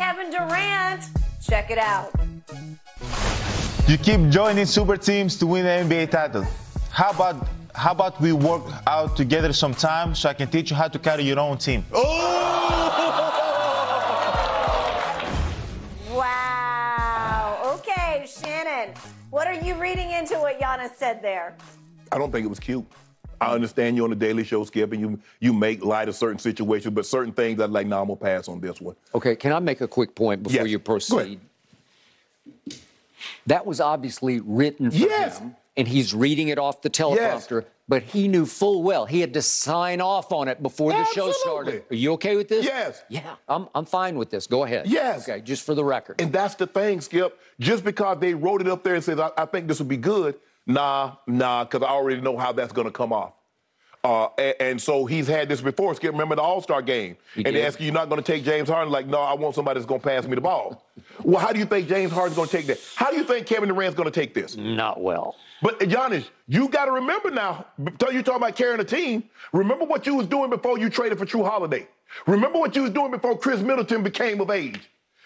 Kevin Durant. Check it out. You keep joining super teams to win the NBA title. How about we work out together sometime so I can teach you how to carry your own team? Wow. Okay, Shannon, what are you reading into what Giannis said there? I don't think it was cute. I understand you on the Daily Show, Skip, and you make light of certain situations, but certain things I'm like, I'm going to pass on this one. Okay, can I make a quick point before you proceed? That was obviously written for him, and he's reading it off the teleprompter, but he knew full well he had to sign off on it before the show started. Are you okay with this? Yes. Yeah, I'm fine with this. Go ahead. Yes. Okay, just for the record. And that's the thing, Skip. Just because they wrote it up there and says, I think this would be good, nah, because I already know how that's going to come off. And so he's had this before. Skip, remember the All-Star game? They ask you, you're not going to take James Harden? Like, no, I want somebody that's going to pass me the ball. Well, how do you think James Harden's going to take that? How do you think Kevin Durant's going to take this? Not well. But, Giannis, you got to remember now, you talking about carrying a team, remember what you was doing before you traded for True Holiday. Remember what you was doing before Chris Middleton became of age.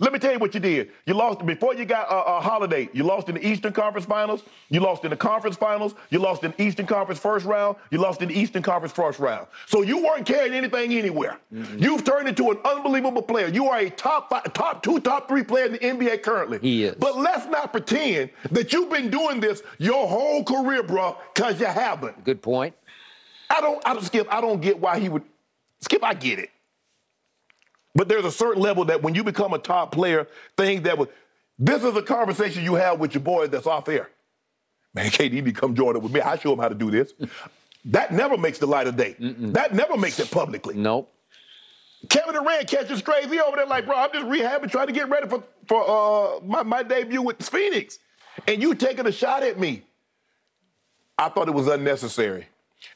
Let me tell you what you did. You lost before you got a Holiday. You lost in the Eastern Conference Finals. You lost in the Conference Finals. You lost in the Eastern Conference first round. You lost in the Eastern Conference first round. So you weren't carrying anything anywhere. You've turned into an unbelievable player. You are a top 2, top 3 player in the NBA currently. He is. But let's not pretend that you've been doing this your whole career, bro, because you haven't. Good point. Skip, I don't get why he would. Skip, I get it. But there's a certain level that when you become a top player, this is a conversation you have with your boys that's off air. Man, KD need to come join up with me. I show him how to do this. That never makes the light of day. That never makes it publicly. Nope. Kevin Durant catches strays. He over there like, bro, I'm just rehabbing, trying to get ready for my debut with Phoenix. And you taking a shot at me. I thought it was unnecessary.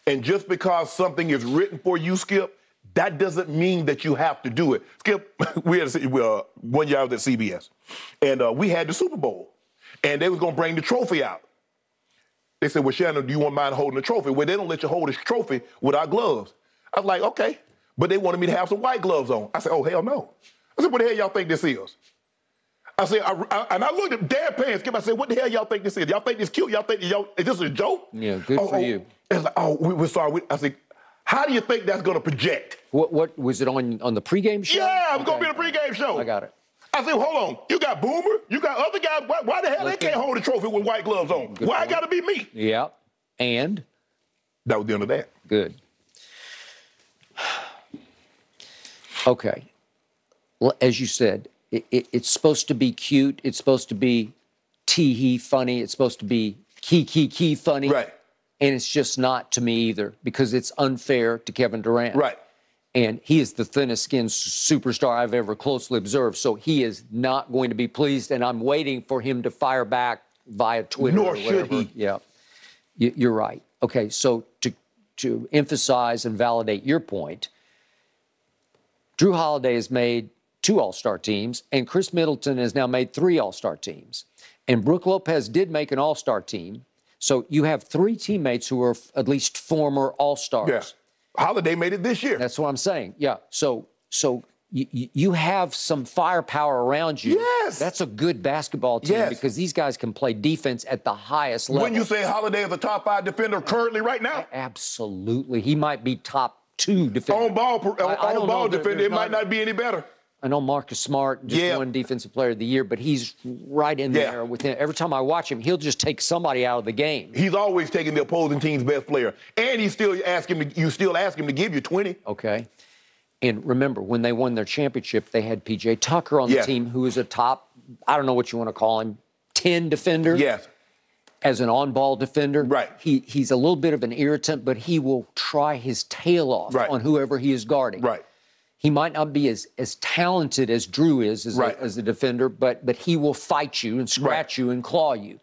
And just because something is written for you, Skip, that doesn't mean that you have to do it. Skip, one year I was at CBS, and we had the Super Bowl, and they was going to bring the trophy out. They said, well, Shannon, do you want mind holding the trophy? Well, they don't let you hold this trophy without gloves. I was like, okay. But they wanted me to have some white gloves on. I said, oh, hell no. I said, what the hell y'all think this is? I said, and I looked at deadpan, Skip. I said, what the hell y'all think this is? Y'all think this cute? Y'all think is this a joke? Yeah, good for you. It's like, we're sorry. I said, how do you think that's going to project? What was it on the pregame show? Yeah, it was going to be the pregame show. I got it. I said, hold on. You got Boomer. You got other guys. Why the hell they can't hold a trophy with white gloves on? Why I got to be me? Yeah. And? That was the end of that. Good. Okay. Well, as you said, it's supposed to be cute. It's supposed to be tee-hee funny. It's supposed to be key funny. Right. And it's just not to me either because it's unfair to Kevin Durant. Right. And he is the thinnest skinned superstar I've ever closely observed. So he is not going to be pleased. And I'm waiting for him to fire back via Twitter. Nor or whatever. should he. Yeah. You're right. Okay. So to emphasize and validate your point, Drew Holiday has made 2 All-Star teams, and Chris Middleton has now made 3 All-Star teams. And Brook Lopez did make an All-Star team. So you have 3 teammates who are at least former All-Stars. Yeah. Holiday made it this year. That's what I'm saying. Yeah. So you have some firepower around you. Yes. That's a good basketball team because these guys can play defense at the highest level. When you say Holiday is a top 5 defender currently right now? Absolutely. He might be top 2 defender. On ball defender, it might not be any better. I know Marcus Smart just won Defensive Player of the Year, but he's right in there with him. Every time I watch him, he'll just take somebody out of the game. He's always taking the opposing team's best player, and you still ask him to give you 20. Okay. And remember, when they won their championship, they had P.J. Tucker on the team, who is a top, I don't know what you want to call him, 10 defender. Yes. As an on-ball defender. Right. He's a little bit of an irritant, but he will try his tail off on whoever he is guarding. Right. He might not be as talented as Drew is as a defender, but he will fight you and scratch you and claw you.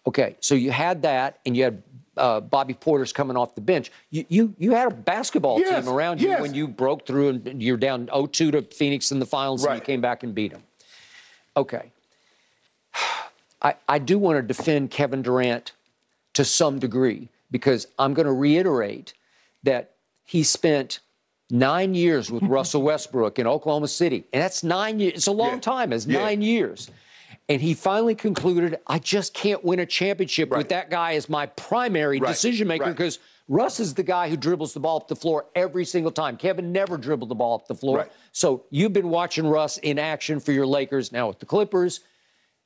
Okay, so you had that, and you had Bobby Porter's coming off the bench. You had a basketball team around you when you broke through and you're down 0-2 to Phoenix in the finals, and you came back and beat them. Okay. I do want to defend Kevin Durant to some degree because I'm going to reiterate that he spent 9 years with Russell Westbrook in Oklahoma City. And that's 9 years. It's a long time. It's 9 years. And he finally concluded, I just can't win a championship with that guy as my primary decision maker because Russ is the guy who dribbles the ball up the floor every single time. Kevin never dribbled the ball up the floor. So you've been watching Russ in action for your Lakers, now with the Clippers.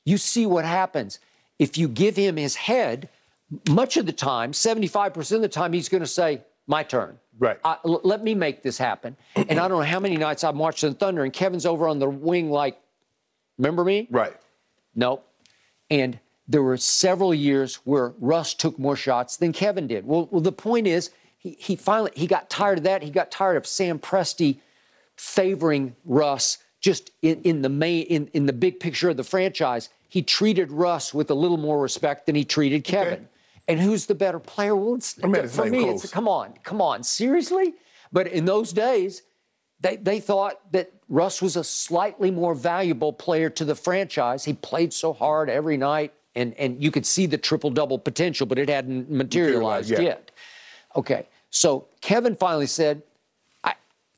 You see what happens. If you give him his head, much of the time, 75% of the time, he's going to say, my turn. Let me make this happen. And I don't know how many nights I've watched the Thunder, and Kevin's over on the wing like, remember me? Nope. And there were several years where Russ took more shots than Kevin did. Well, the point is, he finally got tired of that. He got tired of Sam Presti favoring Russ just in the big picture of the franchise. He treated Russ with a little more respect than he treated Kevin. And who's the better player? Well, for me, it's come on, seriously? But in those days, they thought that Russ was a slightly more valuable player to the franchise. He played so hard every night, and you could see the triple-double potential, but it hadn't materialized yet. Okay, so Kevin finally said,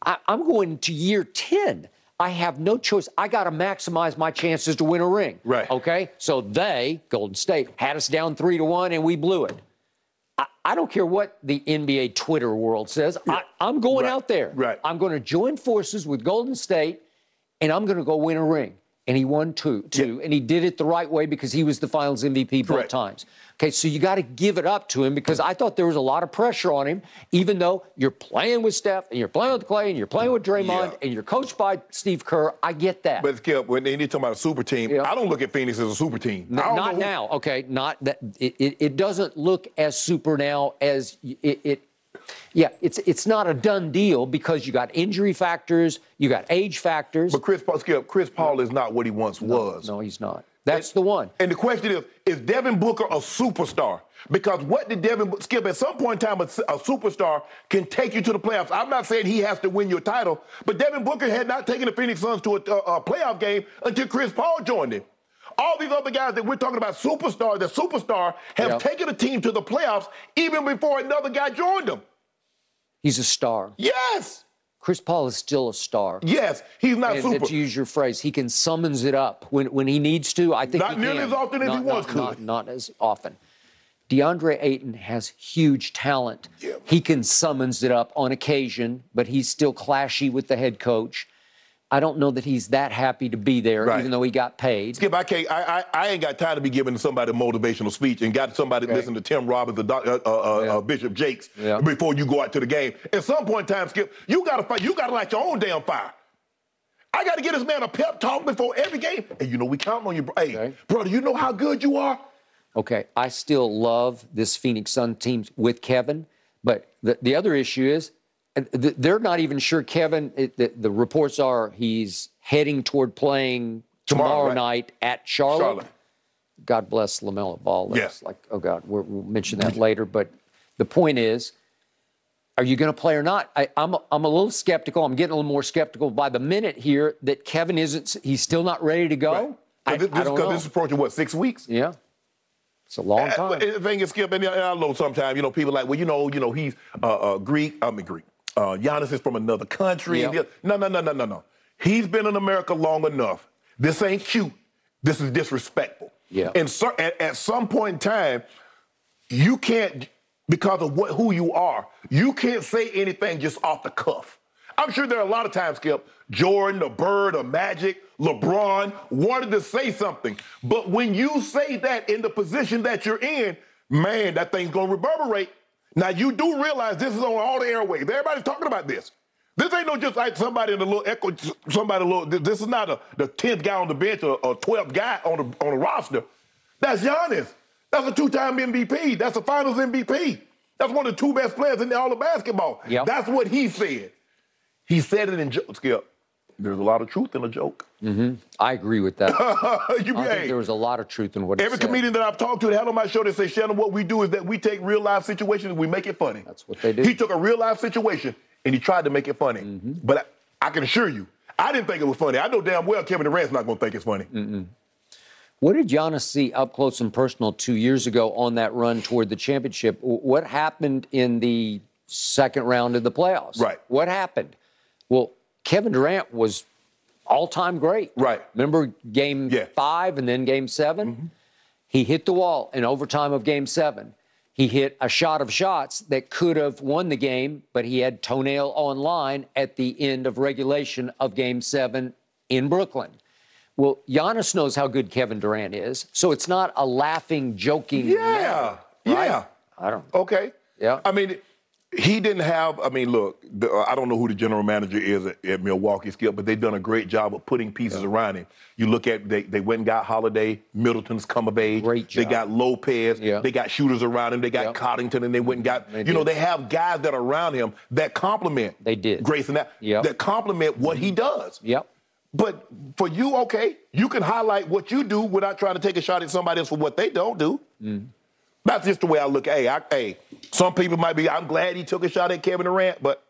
I'm going to year 10. I have no choice. I got to maximize my chances to win a ring. Okay, so Golden State, had us down 3-1, and we blew it. I don't care what the NBA Twitter world says. I'm going out there. I'm going to join forces with Golden State, and I'm going to go win a ring. And he won two, and he did it the right way because he was the Finals MVP both times. Okay, so you got to give it up to him because I thought there was a lot of pressure on him, even though you're playing with Steph and you're playing with Clay and you're playing with Draymond and you're coached by Steve Kerr. I get that. But Skip, when they talk about a super team, I don't look at Phoenix as a super team. Not now. Okay, not that. It doesn't look as super now as it. Yeah, it's not a done deal because you got injury factors, you got age factors. But Chris Paul is not what he once was. No, he's not. That's the one. And the question is Devin Booker a superstar? Because what did Skip, at some point in time, a superstar can take you to the playoffs. I'm not saying he has to win your title, but Devin Booker had not taken the Phoenix Suns to a playoff game until Chris Paul joined him. All these other guys that we're talking about, superstar have taken a team to the playoffs even before another guy joined them. He's a star. Yes. Chris Paul is still a star. Yes, he's not super. To use your phrase, he can summons it up when he needs to. I think not nearly as often as he once could. Not as often. DeAndre Ayton has huge talent. He can summons it up on occasion, but he's still clashy with the head coach. I don't know that he's that happy to be there, even though he got paid. Skip, I ain't got time to be giving somebody a motivational speech and got somebody to listen to Tim Robbins or Bishop Jakes before you go out to the game. At some point in time, Skip, you got to fight. You got to light your own damn fire. I got to get this man a pep talk before every game. And, we count on you. Hey, brother, you know how good you are? Okay, I still love this Phoenix Sun team with Kevin, but the other issue is, they're not even sure Kevin, the reports are he's heading toward playing tomorrow night at Charlotte. God bless LaMelo Ball. Like, oh, God, we'll mention that later. But the point is, are you going to play or not? I'm a little skeptical. I'm getting a little more skeptical by the minute here that Kevin he's still not ready to go. This is approaching, 6 weeks? Yeah. It's a long time. The thing is, Skip, and I know sometimes, people like, well, he's Greek. Giannis is from another country. No. He's been in America long enough. This ain't cute. This is disrespectful. And at some point in time, you can't, because of who you are, you can't say anything just off the cuff. I'm sure there are a lot of times, Skip, Jordan, or Bird, or Magic, LeBron wanted to say something. But when you say that in the position that you're in, man, that thing's going to reverberate. Now, you do realize this is on all the airwaves. Everybody's talking about this. This ain't no just like somebody in a little echo, this is not the 10th guy on the bench or 12th guy on the roster. That's Giannis. That's a two-time MVP. That's a Finals MVP. That's one of the two best players in all of basketball. That's what he said. He said it in joke, Skip. There's a lot of truth in a joke. I agree with that. I think there was a lot of truth in what he said. Every comedian that I've talked to that had on my show, they say, Shannon, what we do is that we take real-life situations and we make it funny. That's what they do. He took a real-life situation and he tried to make it funny. But I can assure you, I didn't think it was funny. I know damn well Kevin Durant's not going to think it's funny. What did Giannis see up close and personal 2 years ago on that run toward the championship? What happened in the second round of the playoffs. Right. What happened? Well, Kevin Durant was all-time great. Right. Remember Game 5 and then Game 7? Mm-hmm. He hit the wall in overtime of Game 7. He hit a shot of shots that could have won the game, but he had toenail on line at the end of regulation of Game 7 in Brooklyn. Well, Giannis knows how good Kevin Durant is, so it's not a laughing, joking. Yeah. Right? Yeah. I don't. Okay. Yeah. I mean, he didn't have. I mean, look. I don't know who the general manager is at Milwaukee, Skip, but they've done a great job of putting pieces around him. You look at they went and got Holiday, Middleton's come of age. Great job. They got Lopez. Yeah. They got shooters around him. They got Coddington, and they went and got. They have guys that are around him that complement. They did. Grayson that complement what he does. Yep. But for you, okay, you can highlight what you do without trying to take a shot at somebody else for what they don't do. Mm. That's just the way I look. Hey, some people might be, I'm glad he took a shot at Kevin Durant, but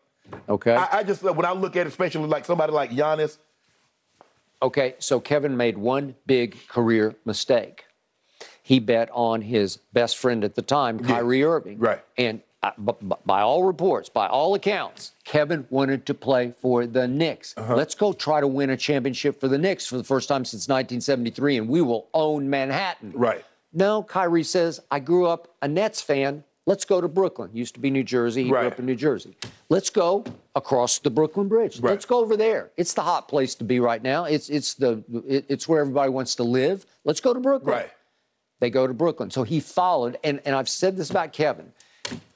I just, when I look at it, especially like somebody like Giannis. Okay, so Kevin made one big career mistake. He bet on his best friend at the time, Kyrie Irving. Right. And by all reports, by all accounts, Kevin wanted to play for the Knicks. Let's go try to win a championship for the Knicks for the first time since 1973, and we will own Manhattan. Right. No, Kyrie says, I grew up a Nets fan. Let's go to Brooklyn. Used to be New Jersey. He grew up in New Jersey. Let's go across the Brooklyn Bridge. Right. Let's go over there. It's the hot place to be right now. It's where everybody wants to live. Let's go to Brooklyn. Right. They go to Brooklyn. So he followed, and I've said this about Kevin.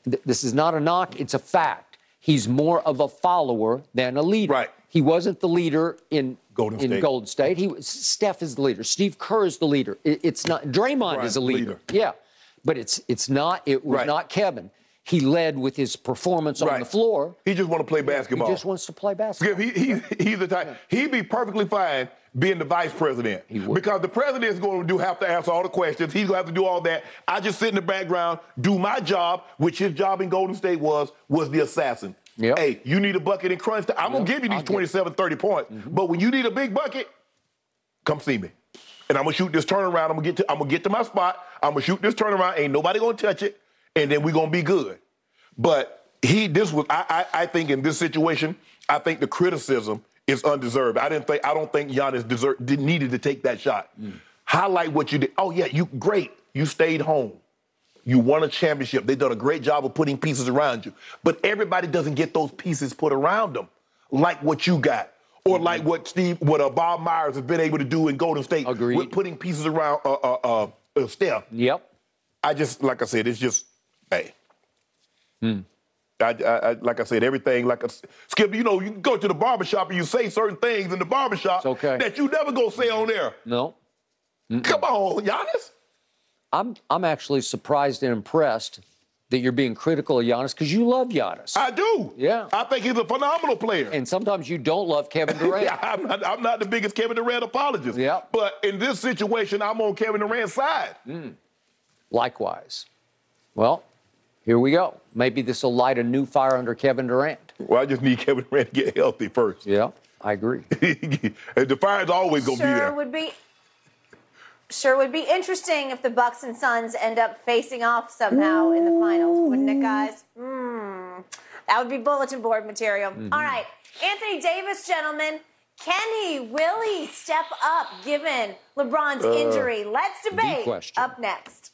This is not a knock. It's a fact. He's more of a follower than a leader. Right. He wasn't the leader in Golden State. Steph is the leader. Steve Kerr is the leader. It's not. Draymond is a leader. Yeah, but it's not. It was not Kevin. He led with his performance on the floor. He just want to play basketball. He just wants to play basketball. He's the type. He'd be perfectly fine being the vice president. He would. Because the president is going to have to answer all the questions. He's going to have to do all that. I just sit in the background, do my job, which his job in Golden State was the assassin. Yep. Hey, you need a bucket in crunch time. I'm going to give you these 27, 30 points. But when you need a big bucket, come see me. And I'm going to shoot this turnaround. I'm going to get to my spot. I'm going to shoot this turnaround. Ain't nobody going to touch it. And then we're going to be good. But I think in this situation, I think the criticism is undeserved. I don't think Giannis needed to take that shot. Highlight what you did. Oh, yeah, great. You stayed home. You won a championship. They've done a great job of putting pieces around you. But everybody doesn't get those pieces put around them like what you got. Or like what Bob Myers has been able to do in Golden State. Agreed. With putting pieces around Steph. Yep. Like I said, it's just, hey. Like I said, everything, Skip, you can go to the barbershop and you say certain things in the barbershop that you never go say on there. No. Come on, Giannis. I'm actually surprised and impressed that you're being critical of Giannis because you love Giannis. I do. Yeah. I think he's a phenomenal player. And sometimes you don't love Kevin Durant. Yeah, I'm not the biggest Kevin Durant apologist. Yeah. But in this situation, I'm on Kevin Durant's side. Likewise. Well, here we go. Maybe this will light a new fire under Kevin Durant. Well, I just need Kevin Durant to get healthy first. Yeah, I agree. The fire's always going to be there. Sure would be interesting if the Bucks and Suns end up facing off somehow in the finals, wouldn't it, guys? That would be bulletin board material. All right, Anthony Davis, gentlemen, will he step up given LeBron's injury? Let's debate up next.